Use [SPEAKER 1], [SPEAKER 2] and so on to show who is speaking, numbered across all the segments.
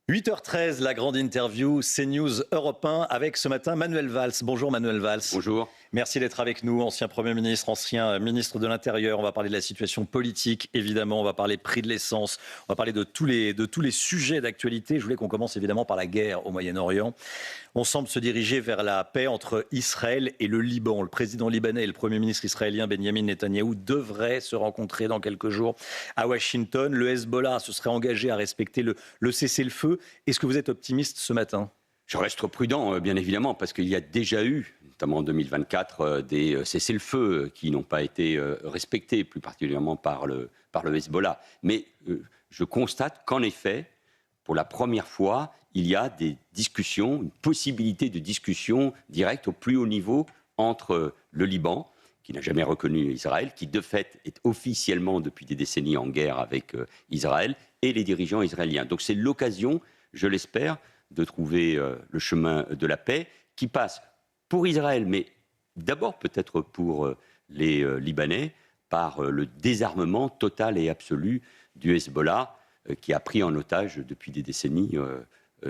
[SPEAKER 1] 8h13, la grande interview CNews Europe 1 avec ce matin Manuel Valls. Bonjour Manuel Valls.
[SPEAKER 2] Bonjour.
[SPEAKER 1] Merci d'être avec nous, ancien Premier ministre, ancien ministre de l'Intérieur. On va parler de la situation politique, évidemment. On va parler prix de l'essence. On va parler de tous les sujets d'actualité. Je voulais qu'on commence évidemment par la guerre au Moyen-Orient. On semble se diriger vers la paix entre Israël et le Liban. Le président libanais et le Premier ministre israélien Benjamin Netanyahou devraient se rencontrer dans quelques jours à Washington. Le Hezbollah se serait engagé à respecter le cessez-le-feu. Est-ce que vous êtes optimiste ce matin ?
[SPEAKER 2] Je reste prudent, bien évidemment, parce qu'il y a déjà eu, notamment en 2024, des cessez-le-feu qui n'ont pas été respectés, plus particulièrement par le Hezbollah. Mais je constate qu'en effet, pour la première fois, il y a des discussions, une possibilité de discussion directe au plus haut niveau entre le Liban, qui n'a jamais reconnu Israël, qui de fait est officiellement depuis des décennies en guerre avec Israël, et les dirigeants israéliens. Donc c'est l'occasion, je l'espère, de trouver le chemin de la paix qui passe pour Israël, mais d'abord peut-être pour les Libanais, par le désarmement total et absolu du Hezbollah, qui a pris en otage depuis des décennies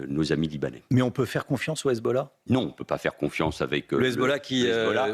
[SPEAKER 2] nos amis libanais.
[SPEAKER 1] Mais on peut faire confiance au Hezbollah ?
[SPEAKER 2] Non, on ne peut pas faire confiance avec
[SPEAKER 1] le Hezbollah qui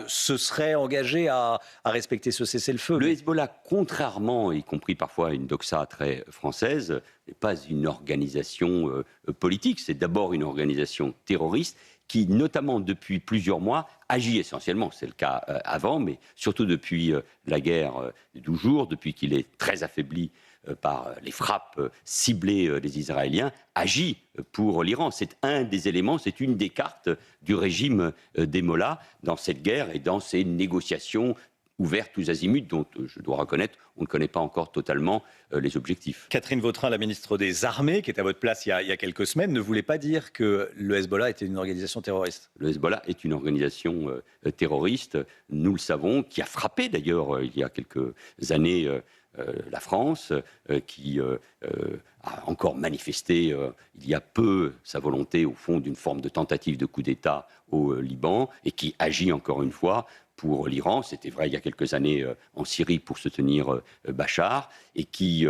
[SPEAKER 1] se serait engagé à respecter ce cessez-le-feu.
[SPEAKER 2] Le Hezbollah, contrairement, y compris parfois à une doxa très française, n'est pas une organisation politique. C'est d'abord une organisation terroriste qui, notamment depuis plusieurs mois, agit essentiellement. C'est le cas avant, mais surtout depuis la guerre des 12 jours, depuis qu'il est très affaibli par les frappes ciblées des Israéliens, agit pour l'Iran. C'est un des éléments, c'est une des cartes du régime des Mollahs dans cette guerre et dans ces négociations ouvertes tous azimuts, dont je dois reconnaître, on ne connaît pas encore totalement les objectifs.
[SPEAKER 1] Catherine Vautrin, la ministre des Armées, qui était à votre place il y a quelques semaines, ne voulait pas dire que le Hezbollah était une organisation terroriste.
[SPEAKER 2] Le Hezbollah est une organisation terroriste, nous le savons, qui a frappé d'ailleurs il y a quelques années la France, qui a encore manifesté il y a peu sa volonté au fond d'une forme de tentative de coup d'État au Liban et qui agit encore une fois pour l'Iran, c'était vrai il y a quelques années en Syrie pour soutenir Bachar, et qui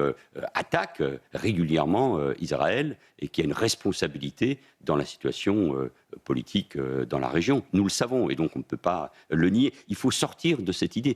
[SPEAKER 2] attaque régulièrement Israël et qui a une responsabilité dans la situation politique dans la région. Nous le savons et donc on ne peut pas le nier. Il faut sortir de cette idée.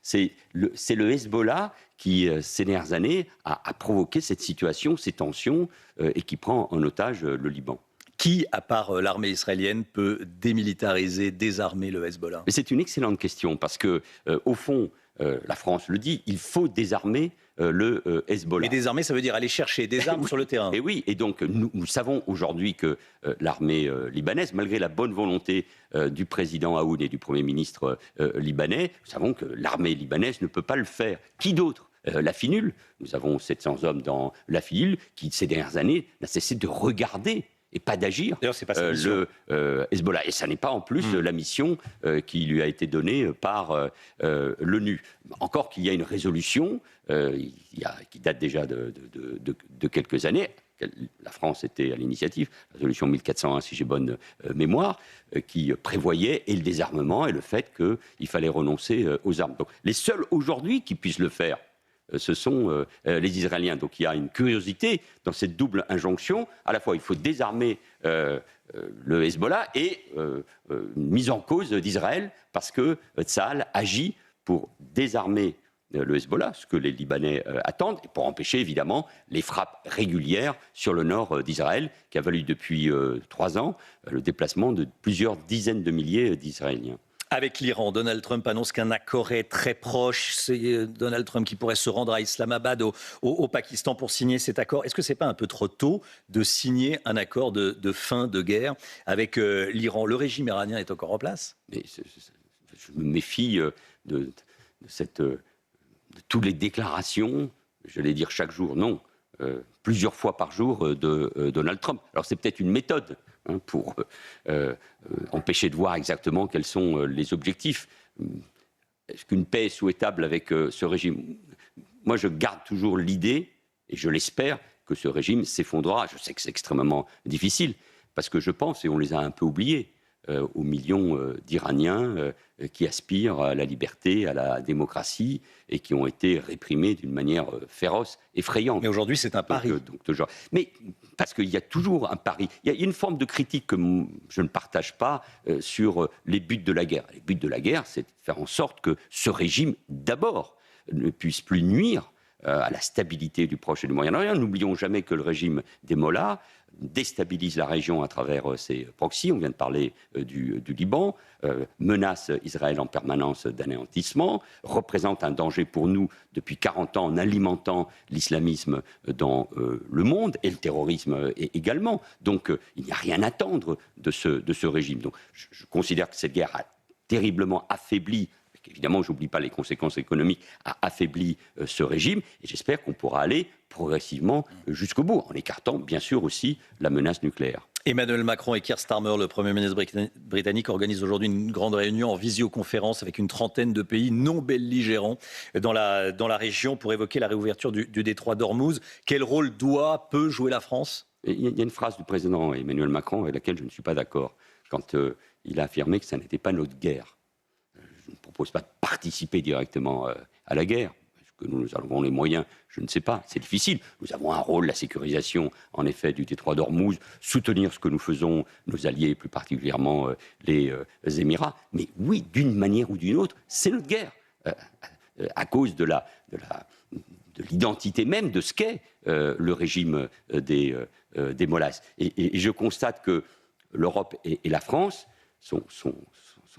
[SPEAKER 2] C'est le Hezbollah qui, ces dernières années, a provoqué cette situation, ces tensions, et qui prend en otage le Liban.
[SPEAKER 1] Qui, à part l'armée israélienne, peut démilitariser, désarmer le Hezbollah ?
[SPEAKER 2] Mais c'est une excellente question, parce que, au fond, la France le dit, il faut désarmer le Hezbollah.
[SPEAKER 1] Mais désarmer, ça veut dire aller chercher des armes sur le terrain.
[SPEAKER 2] Et oui, et donc nous savons aujourd'hui que l'armée libanaise, malgré la bonne volonté du président Aoun et du Premier ministre libanais, nous savons que l'armée libanaise ne peut pas le faire. Qui d'autre ? La FINUL, nous avons 700 hommes dans la FINUL, qui, ces dernières années, n'a cessé de regarder et pas d'agir le Hezbollah. Et ça n'est pas en plus la mission qui lui a été donnée par l'ONU. Encore qu'il y a une résolution qui date déjà de quelques années. La France était à l'initiative, la résolution 1401, si j'ai bonne mémoire, qui prévoyait et le désarmement et le fait qu'il fallait renoncer aux armes. Donc les seuls aujourd'hui qui puissent le faire, ce sont les Israéliens. Donc il y a une curiosité dans cette double injonction. À la fois, il faut désarmer le Hezbollah et une mise en cause d'Israël parce que Tsahal agit pour désarmer le Hezbollah, ce que les Libanais attendent, et pour empêcher évidemment les frappes régulières sur le nord d'Israël, qui a valu depuis 3 ans le déplacement de plusieurs dizaines de milliers d'Israéliens.
[SPEAKER 1] Avec l'Iran, Donald Trump annonce qu'un accord est très proche. C'est Donald Trump qui pourrait se rendre à Islamabad, au Pakistan, pour signer cet accord. Est-ce que ce n'est pas un peu trop tôt de signer un accord de fin de guerre avec l'Iran ? Le régime iranien est encore en place ?
[SPEAKER 2] Mais je me méfie de toutes les déclarations, je vais dire chaque jour, non, plusieurs fois par jour de Donald Trump. Alors c'est peut-être une méthode pour empêcher de voir exactement quels sont les objectifs. Est-ce qu'une paix est souhaitable avec ce régime ? Moi, je garde toujours l'idée, et je l'espère, que ce régime s'effondrera. Je sais que c'est extrêmement difficile, parce que je pense, et on les a un peu oubliés, aux millions d'Iraniens qui aspirent à la liberté, à la démocratie et qui ont été réprimés d'une manière féroce, effrayante.
[SPEAKER 1] Mais aujourd'hui, c'est un pari.
[SPEAKER 2] Mais parce qu'il y a toujours un pari. Il y a une forme de critique que je ne partage pas sur les buts de la guerre. Les buts de la guerre, c'est de faire en sorte que ce régime, d'abord, ne puisse plus nuire à la stabilité du Proche et du Moyen-Orient. N'oublions jamais que le régime des Mollahs déstabilise la région à travers ses proxys, on vient de parler du Liban, menace Israël en permanence d'anéantissement, représente un danger pour nous depuis 40 ans en alimentant l'islamisme dans le monde et le terrorisme également. Donc il n'y a rien à attendre de ce régime. Donc je considère que cette guerre a terriblement affaibli, évidemment, je n'oublie pas les conséquences économiques, a affaibli ce régime. Et j'espère qu'on pourra aller progressivement jusqu'au bout, en écartant bien sûr aussi la menace nucléaire.
[SPEAKER 1] Emmanuel Macron et Keir Starmer, le Premier ministre britannique, organisent aujourd'hui une grande réunion en visioconférence avec une trentaine de pays non belligérants dans la région pour évoquer la réouverture du détroit d'Ormuz. Quel rôle peut jouer la France ?
[SPEAKER 2] Il y a une phrase du président Emmanuel Macron avec laquelle je ne suis pas d'accord, quand il a affirmé que ça n'était pas notre guerre. Je ne propose pas de participer directement à la guerre. Est-ce que nous avons les moyens ? Je ne sais pas, c'est difficile. Nous avons un rôle, la sécurisation, en effet, du détroit d'Ormuz, soutenir ce que nous faisons, nos alliés, plus particulièrement les Émirats. Mais oui, d'une manière ou d'une autre, c'est notre guerre, à cause de l'identité même de ce qu'est le régime des Mollahs. Et je constate que l'Europe et la France sont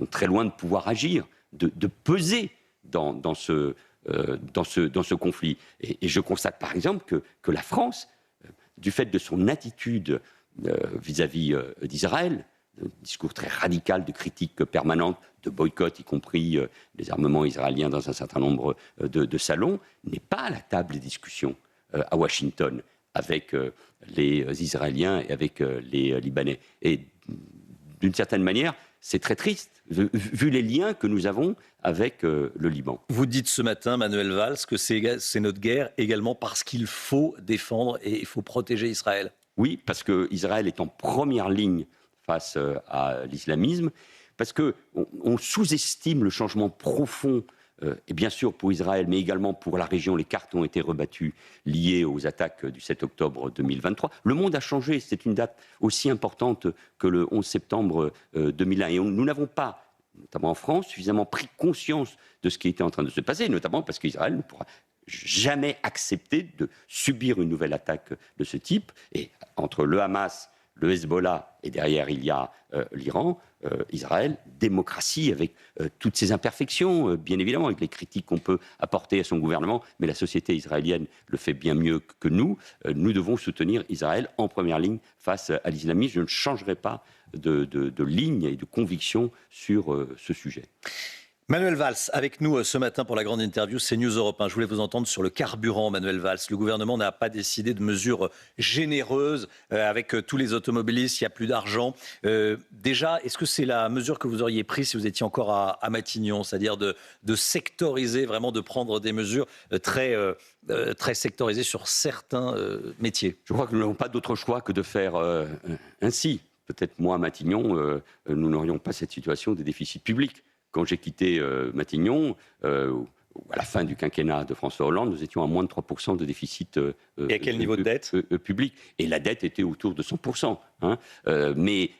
[SPEAKER 2] très loin de pouvoir agir, de peser dans ce conflit. Et je constate par exemple que la France, du fait de son attitude vis-à-vis d'Israël, un discours très radical de critique permanente, de boycott, y compris des armements israéliens dans un certain nombre de salons, n'est pas à la table des discussions à Washington avec les Israéliens et avec les Libanais. Et d'une certaine manière, c'est très triste, vu les liens que nous avons avec le Liban.
[SPEAKER 1] Vous dites ce matin, Manuel Valls, que c'est notre guerre également parce qu'il faut défendre et il faut protéger Israël.
[SPEAKER 2] Oui, parce qu'Israël est en première ligne face à l'islamisme, parce qu'on sous-estime le changement profond, et bien sûr pour Israël, mais également pour la région. Les cartes ont été rebattues, liées aux attaques du 7 octobre 2023. Le monde a changé, c'est une date aussi importante que le 11 septembre 2001. Et nous n'avons pas, notamment en France, suffisamment pris conscience de ce qui était en train de se passer, notamment parce qu'Israël ne pourra jamais accepter de subir une nouvelle attaque de ce type. Et entre le Hamas, le Hezbollah, et derrière il y a l'Iran, Israël, démocratie avec toutes ses imperfections, bien évidemment, avec les critiques qu'on peut apporter à son gouvernement, mais la société israélienne le fait bien mieux que nous. Nous devons soutenir Israël en première ligne face à l'islamisme. Je ne changerai pas de ligne et de conviction sur ce sujet.
[SPEAKER 1] Manuel Valls, avec nous ce matin pour la grande interview CNews Europe 1. Je voulais vous entendre sur le carburant, Manuel Valls. Le gouvernement n'a pas décidé de mesures généreuses avec tous les automobilistes, il n'y a plus d'argent. Déjà, est-ce que c'est la mesure que vous auriez prise si vous étiez encore à Matignon, c'est-à-dire de sectoriser, vraiment de prendre des mesures très sectorisées sur certains métiers ?
[SPEAKER 2] Je crois que nous n'avons pas d'autre choix que de faire ainsi. Peut-être moi, à Matignon, nous n'aurions pas cette situation des déficits publics. Quand j'ai quitté Matignon, à la fin du quinquennat de François Hollande, nous étions à moins de 3% de déficit
[SPEAKER 1] et à quel niveau de dette
[SPEAKER 2] public. Et la dette était autour de 100%, mais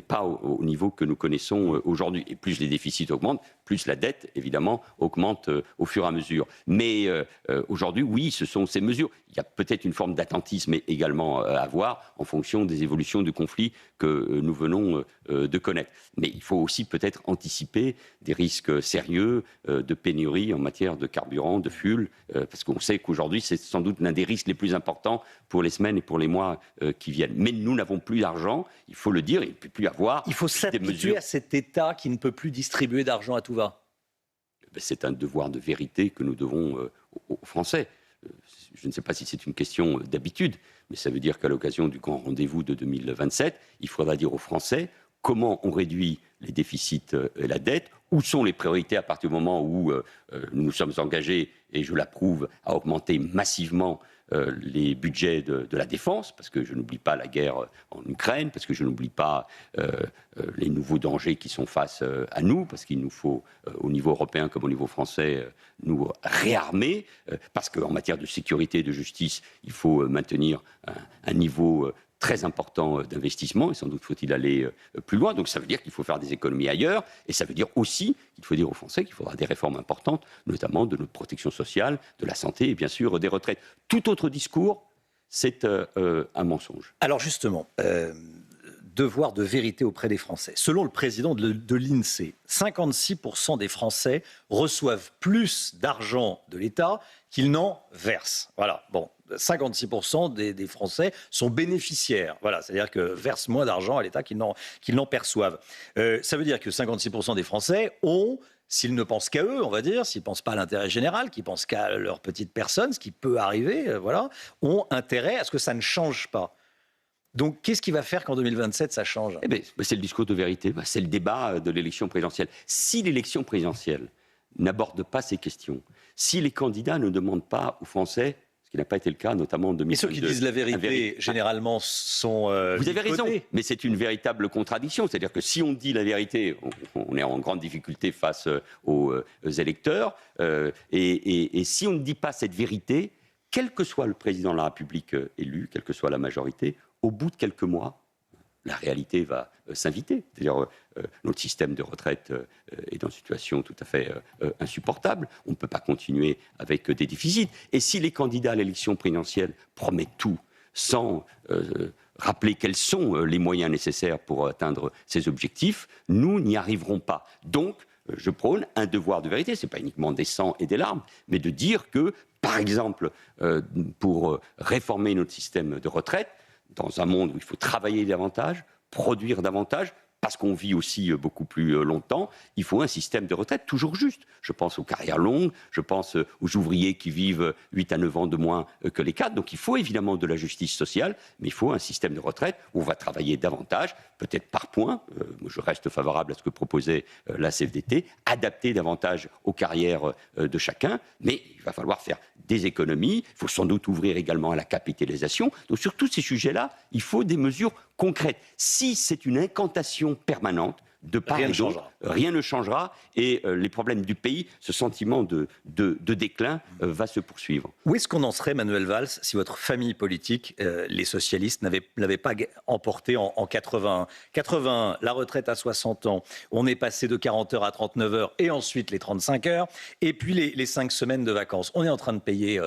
[SPEAKER 2] pas au niveau que nous connaissons aujourd'hui. Et plus les déficits augmentent, plus la dette, évidemment, augmente au fur et à mesure. Mais aujourd'hui, oui, ce sont ces mesures. Il y a peut-être une forme d'attentisme également à avoir en fonction des évolutions du conflit que nous venons de connaître. Mais il faut aussi peut-être anticiper des risques sérieux de pénurie en matière de carburant, de fuel, parce qu'on sait qu'aujourd'hui, c'est sans doute l'un des risques les plus importants pour les semaines et pour les mois qui viennent. Mais nous n'avons plus d'argent, il faut le dire, il ne peut plus avoir
[SPEAKER 1] il faut s'habituer à cet État qui ne peut plus distribuer d'argent à tout va.
[SPEAKER 2] C'est un devoir de vérité que nous devons aux Français. Je ne sais pas si c'est une question d'habitude, mais ça veut dire qu'à l'occasion du grand rendez-vous de 2027, il faudra dire aux Français comment on réduit les déficits et la dette, où sont les priorités à partir du moment où nous nous sommes engagés, et je l'approuve, à augmenter massivement les budgets de la défense, parce que je n'oublie pas la guerre en Ukraine, parce que je n'oublie pas les nouveaux dangers qui sont face à nous, parce qu'il nous faut, au niveau européen comme au niveau français, nous réarmer, parce qu'en matière de sécurité et de justice, il faut maintenir un niveau très important d'investissement, et sans doute faut-il aller plus loin. Donc ça veut dire qu'il faut faire des économies ailleurs, et ça veut dire aussi qu'il faut dire aux Français qu'il faudra des réformes importantes, notamment de notre protection sociale, de la santé et bien sûr des retraites. Tout autre discours, c'est un mensonge.
[SPEAKER 1] Alors justement, devoir de vérité auprès des Français. Selon le président de l'INSEE, 56% des Français reçoivent plus d'argent de l'État qu'ils n'en versent. Voilà, bon. 56% des Français sont bénéficiaires. Voilà, c'est-à-dire que versent moins d'argent à l'État qu'ils n'en perçoivent. Ça veut dire que 56% des Français ont, s'ils ne pensent qu'à eux, on va dire, s'ils ne pensent pas à l'intérêt général, qu'ils pensent qu'à leur petite personne, ce qui peut arriver, voilà, ont intérêt à ce que ça ne change pas. Donc, qu'est-ce qui va faire qu'en 2027, ça change ?
[SPEAKER 2] Eh bien, c'est le discours de vérité, c'est le débat de l'élection présidentielle. Si l'élection présidentielle n'aborde pas ces questions, si les candidats ne demandent pas aux Français, ce qui n'a pas été le cas, notamment en 2022.
[SPEAKER 1] Et ceux qui disent la vérité, généralement, sont
[SPEAKER 2] vous avez raison,
[SPEAKER 1] côté.
[SPEAKER 2] mais c'est une véritable contradiction. C'est-à-dire que si on dit la vérité, on est en grande difficulté face aux électeurs. Et si on ne dit pas cette vérité, quel que soit le président de la République élu, quelle que soit la majorité, au bout de quelques mois, la réalité va s'inviter. C'est-à-dire notre système de retraite est dans une situation tout à fait insupportable. On ne peut pas continuer avec des déficits. Et si les candidats à l'élection présidentielle promettent tout sans rappeler quels sont les moyens nécessaires pour atteindre ces objectifs, nous n'y arriverons pas. Donc, je prône un devoir de vérité. Ce n'est pas uniquement des sangs et des larmes, mais de dire que, par exemple, pour réformer notre système de retraite, dans un monde où il faut travailler davantage, produire davantage, parce qu'on vit aussi beaucoup plus longtemps, il faut un système de retraite toujours juste. Je pense aux carrières longues, je pense aux ouvriers qui vivent 8 à 9 ans de moins que les cadres. Donc il faut évidemment de la justice sociale, mais il faut un système de retraite où on va travailler davantage, peut-être par points. Je reste favorable à ce que proposait la CFDT, adapter davantage aux carrières de chacun, mais il va falloir faire des économies. Il faut sans doute ouvrir également à la capitalisation. Donc sur tous ces sujets-là, il faut des mesures concrètes. Si c'est une incantation permanente, de part et d'autre, rien ne changera et les problèmes du pays, ce sentiment de déclin va se poursuivre.
[SPEAKER 1] Où est-ce qu'on en serait, Manuel Valls, si votre famille politique, les socialistes, n'avaient pas emporté en 81 81, la retraite à 60 ans, on est passé de 40 heures à 39 heures et ensuite les 35 heures, et puis les 5 semaines de vacances. On est en train de payer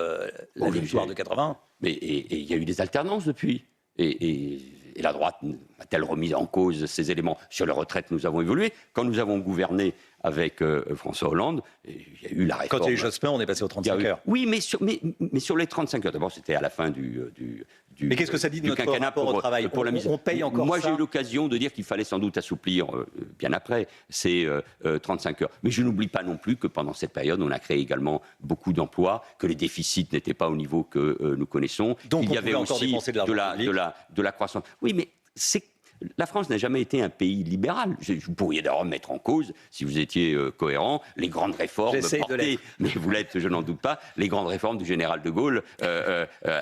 [SPEAKER 1] la victoire de 81.
[SPEAKER 2] Mais il y a eu des alternances depuis. Et la droite a-t-elle remis en cause ces éléments ? Sur les retraites, nous avons évolué. Quand nous avons gouverné avec François Hollande, il y a eu la réforme.
[SPEAKER 1] Quand il y a eu Jospin, on est passé aux 35 heures.
[SPEAKER 2] Oui, mais sur les 35 heures. D'abord, c'était à la fin du
[SPEAKER 1] mais qu'est-ce que ça dit de notre rapport au travail ? On paye encore
[SPEAKER 2] Moi,
[SPEAKER 1] ça.
[SPEAKER 2] j'ai eu l'occasion de dire qu'il fallait sans doute assouplir bien après ces 35 heures. Mais je n'oublie pas non plus que pendant cette période, on a créé également beaucoup d'emplois, que les déficits n'étaient pas au niveau que nous connaissons.
[SPEAKER 1] Donc
[SPEAKER 2] il y avait aussi
[SPEAKER 1] de
[SPEAKER 2] la croissance. Oui, mais la France n'a jamais été un pays libéral. Vous pourriez d'ailleurs mettre en cause, si vous étiez cohérent, les grandes réformes portées, mais vous l'êtes, je n'en doute pas, les grandes réformes du général de Gaulle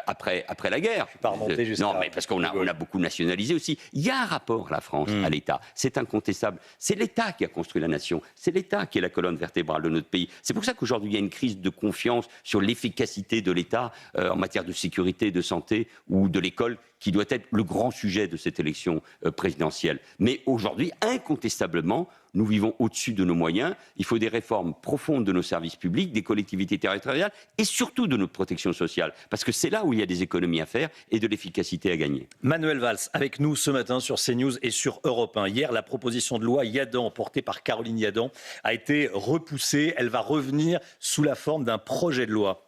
[SPEAKER 2] après la guerre.
[SPEAKER 1] Je suis pas remonté jusqu'à...
[SPEAKER 2] Non, mais parce qu'on a beaucoup nationalisé aussi. Il y a un rapport, la France, à l'État. C'est incontestable. C'est l'État qui a construit la nation. C'est l'État qui est la colonne vertébrale de notre pays. C'est pour ça qu'aujourd'hui, il y a une crise de confiance sur l'efficacité de l'État en matière de sécurité, de santé ou de l'école, qui doit être le grand sujet de cette élection présidentielle. Mais aujourd'hui, incontestablement, nous vivons au-dessus de nos moyens. Il faut des réformes profondes de nos services publics, des collectivités territoriales et surtout de notre protection sociale. Parce que c'est là où il y a des économies à faire et de l'efficacité à gagner.
[SPEAKER 1] Manuel Valls, avec nous ce matin sur CNews et sur Europe 1. Hier, la proposition de loi Yadan, portée par Caroline Yadan, a été repoussée. Elle va revenir sous la forme d'un projet de loi.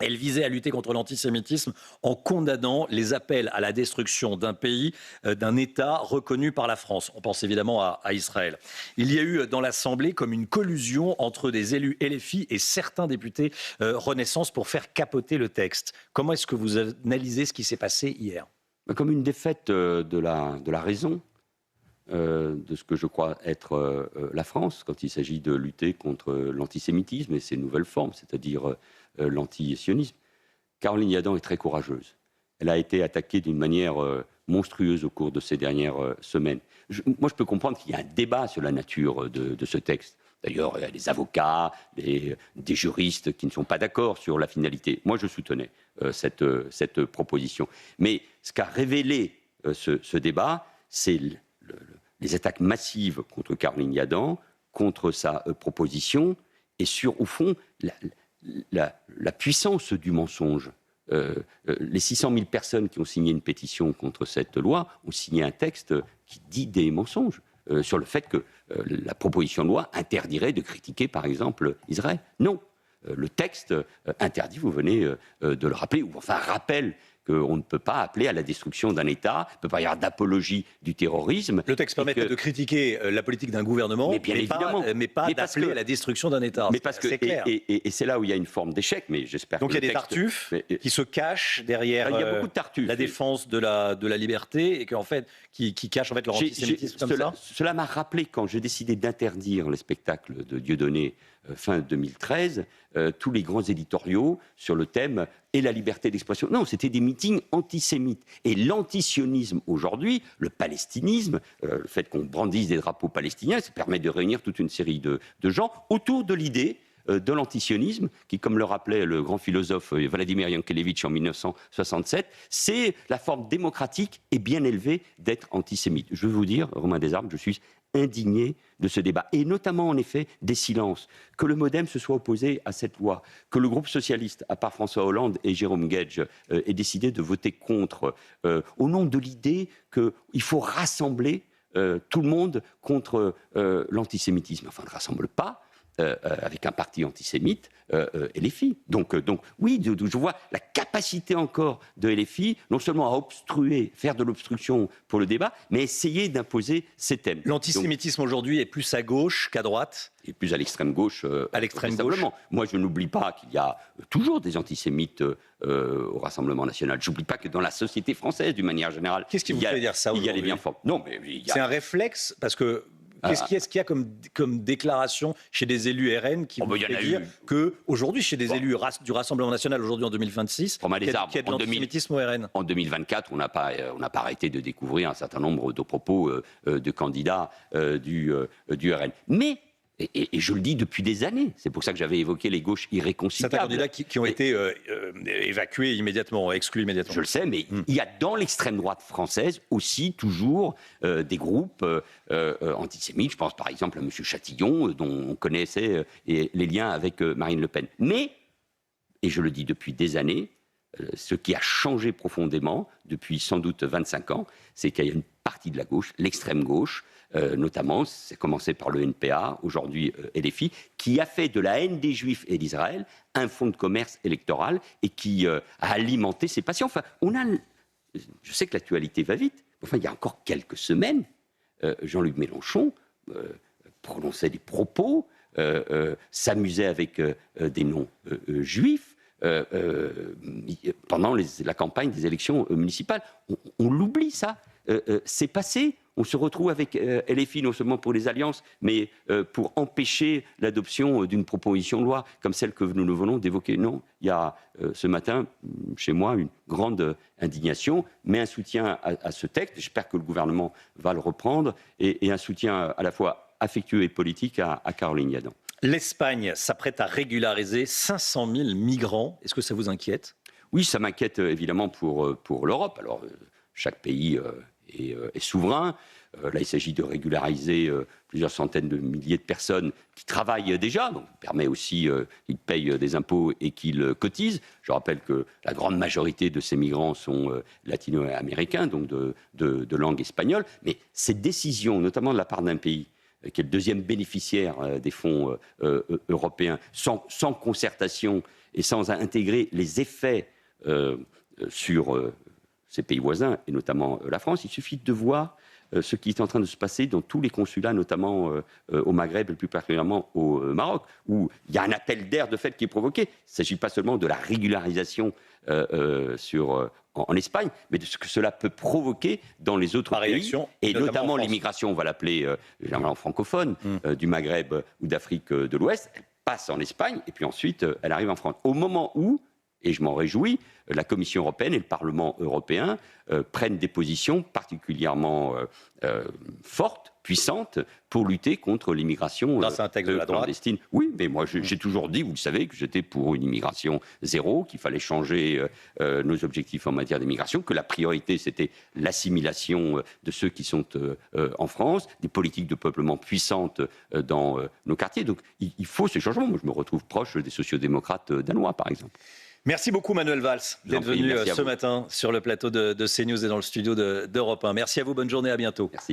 [SPEAKER 1] Elle visait à lutter contre l'antisémitisme en condamnant les appels à la destruction d'un pays, d'un État reconnu par la France. On pense évidemment à Israël. Il y a eu dans l'Assemblée comme une collusion entre des élus LFI et certains députés Renaissance pour faire capoter le texte. Comment est-ce que vous analysez ce qui s'est passé hier ?
[SPEAKER 2] Comme une défaite de la raison. de ce que je crois être la France quand il s'agit de lutter contre l'antisémitisme et ses nouvelles formes, c'est-à-dire l'anti-sionisme. Caroline Yadan est très courageuse. Elle a été attaquée d'une manière monstrueuse au cours de ces dernières semaines. Moi, je peux comprendre qu'il y a un débat sur la nature de ce texte. D'ailleurs, il y a des avocats, des juristes qui ne sont pas d'accord sur la finalité. Moi, je soutenais cette proposition. Mais ce qu'a révélé ce débat, c'est les attaques massives contre Caroline Yadan, contre sa proposition, et sur, au fond, la puissance du mensonge. Les 600 000 personnes qui ont signé une pétition contre cette loi ont signé un texte qui dit des mensonges sur le fait que la proposition de loi interdirait de critiquer, par exemple, Israël. Non. Le texte interdit, vous venez de le rappeler, ou enfin rappelle qu'on ne peut pas appeler à la destruction d'un État, il ne peut pas y avoir d'apologie du terrorisme.
[SPEAKER 1] Le texte permet de critiquer la politique d'un gouvernement, mais pas d'appeler à la destruction d'un État.
[SPEAKER 2] C'est clair. Et c'est là où il y a une forme d'échec, mais j'espère que
[SPEAKER 1] donc il y a des tartuffes qui se cachent derrière la défense de la liberté et qui cachent en fait leur antisémitisme comme ça.
[SPEAKER 2] Cela m'a rappelé quand j'ai décidé d'interdire les spectacles de Dieudonné fin 2013, tous les grands éditoriaux sur le thème et la liberté d'expression. Non, c'était des meetings antisémites. Et l'antisionisme aujourd'hui, le palestinisme, le fait qu'on brandisse des drapeaux palestiniens, ça permet de réunir toute une série de gens autour de l'idée de l'antisionisme, qui, comme le rappelait le grand philosophe Vladimir Yankelevitch en 1967, c'est la forme démocratique et bien élevée d'être antisémite. Je veux vous dire, Romain Desarmes, je suis indigné de ce débat, et notamment en effet des silences, que le MoDem se soit opposé à cette loi, que le groupe socialiste, à part François Hollande et Jérôme Guedj, ait décidé de voter contre, au nom de l'idée qu'il faut rassembler tout le monde contre l'antisémitisme. Enfin, on ne rassemble pas avec un parti antisémite, LFI. Donc oui, je vois la capacité encore de LFI, non seulement à obstruer, faire de l'obstruction pour le débat, mais essayer d'imposer ces thèmes.
[SPEAKER 1] L'antisémitisme aujourd'hui est plus à gauche qu'à droite ?
[SPEAKER 2] Et plus à l'extrême gauche.
[SPEAKER 1] À l'extrême gauche.
[SPEAKER 2] Moi, je n'oublie pas qu'il y a toujours des antisémites au Rassemblement national. Je n'oublie pas que dans la société française, d'une manière générale,
[SPEAKER 1] qu'est-ce qui vous fait dire ça aujourd'hui ?
[SPEAKER 2] Il y a les bien forts. Non, mais
[SPEAKER 1] c'est un réflexe, parce que qu'est-ce qu'il y a comme déclaration chez des élus RN qui vous fait dire qu'aujourd'hui, chez des élus du Rassemblement national, aujourd'hui en 2026, il y a de l'antisémitisme au RN ?
[SPEAKER 2] En 2024, on n'a pas arrêté de découvrir un certain nombre de propos de candidats du RN. Mais et je le dis depuis des années, c'est pour ça que j'avais évoqué les gauches irréconciliables.
[SPEAKER 1] Certains candidats qui ont été évacués immédiatement, exclus immédiatement.
[SPEAKER 2] Je le sais, mais il y a dans l'extrême droite française aussi toujours des groupes antisémites. Je pense par exemple à M. Chatillon, dont on connaissait les liens avec Marine Le Pen. Mais, et je le dis depuis des années, ce qui a changé profondément depuis sans doute 25 ans, c'est qu'il y a une partie de la gauche, l'extrême gauche, notamment, c'est commencé par le NPA, aujourd'hui LFI, qui a fait de la haine des Juifs et d'Israël un fonds de commerce électoral et qui a alimenté ses passions. Enfin, je sais que l'actualité va vite, mais enfin, il y a encore quelques semaines, Jean-Luc Mélenchon prononçait des propos, s'amusait avec des noms juifs pendant la campagne des élections municipales. On l'oublie, ça. C'est passé. On se retrouve avec LFI non seulement pour les alliances, mais pour empêcher l'adoption d'une proposition de loi comme celle que nous venons d'évoquer. Non, il y a ce matin, chez moi, une grande indignation, mais un soutien à ce texte. J'espère que le gouvernement va le reprendre, et un soutien à la fois affectueux et politique à Caroline Yadan.
[SPEAKER 1] L'Espagne s'apprête à régulariser 500 000 migrants. Est-ce que ça vous inquiète ?
[SPEAKER 2] Oui, ça m'inquiète évidemment pour l'Europe. Alors, chaque pays est souverain. Là, il s'agit de régulariser plusieurs centaines de milliers de personnes qui travaillent déjà, donc ça permet aussi qu'ils payent des impôts et qu'ils cotisent. Je rappelle que la grande majorité de ces migrants sont latino-américains, donc de langue espagnole. Mais cette décision, notamment de la part d'un pays qui est le deuxième bénéficiaire des fonds européens, sans concertation et sans intégrer les effets sur ces pays voisins, et notamment la France, il suffit de voir ce qui est en train de se passer dans tous les consulats, notamment au Maghreb et plus particulièrement au Maroc, où il y a un appel d'air de fait qui est provoqué. Il ne s'agit pas seulement de la régularisation en Espagne, mais de ce que cela peut provoquer dans les autres
[SPEAKER 1] Par
[SPEAKER 2] pays,
[SPEAKER 1] réaction,
[SPEAKER 2] et
[SPEAKER 1] notamment en
[SPEAKER 2] notamment
[SPEAKER 1] France.
[SPEAKER 2] l'immigration, on va l'appeler généralement francophone, du Maghreb ou d'Afrique de l'Ouest, elle passe en Espagne, et puis ensuite elle arrive en France. Au moment où, et je m'en réjouis, la Commission européenne et le Parlement européen prennent des positions particulièrement fortes, puissantes, pour lutter contre l'immigration
[SPEAKER 1] Grâce à un texte de la droite.
[SPEAKER 2] clandestine. Oui, mais moi j'ai toujours dit, vous le savez, que j'étais pour une immigration zéro, qu'il fallait changer nos objectifs en matière d'immigration, que la priorité c'était l'assimilation de ceux qui sont en France, des politiques de peuplement puissantes dans nos quartiers. Donc il faut ces changements. Moi je me retrouve proche des sociodémocrates danois, par exemple.
[SPEAKER 1] Merci beaucoup Manuel Valls d'être venu ce matin sur le plateau de CNews et dans le studio d'Europe 1. Merci à vous, bonne journée, à bientôt.
[SPEAKER 2] Merci.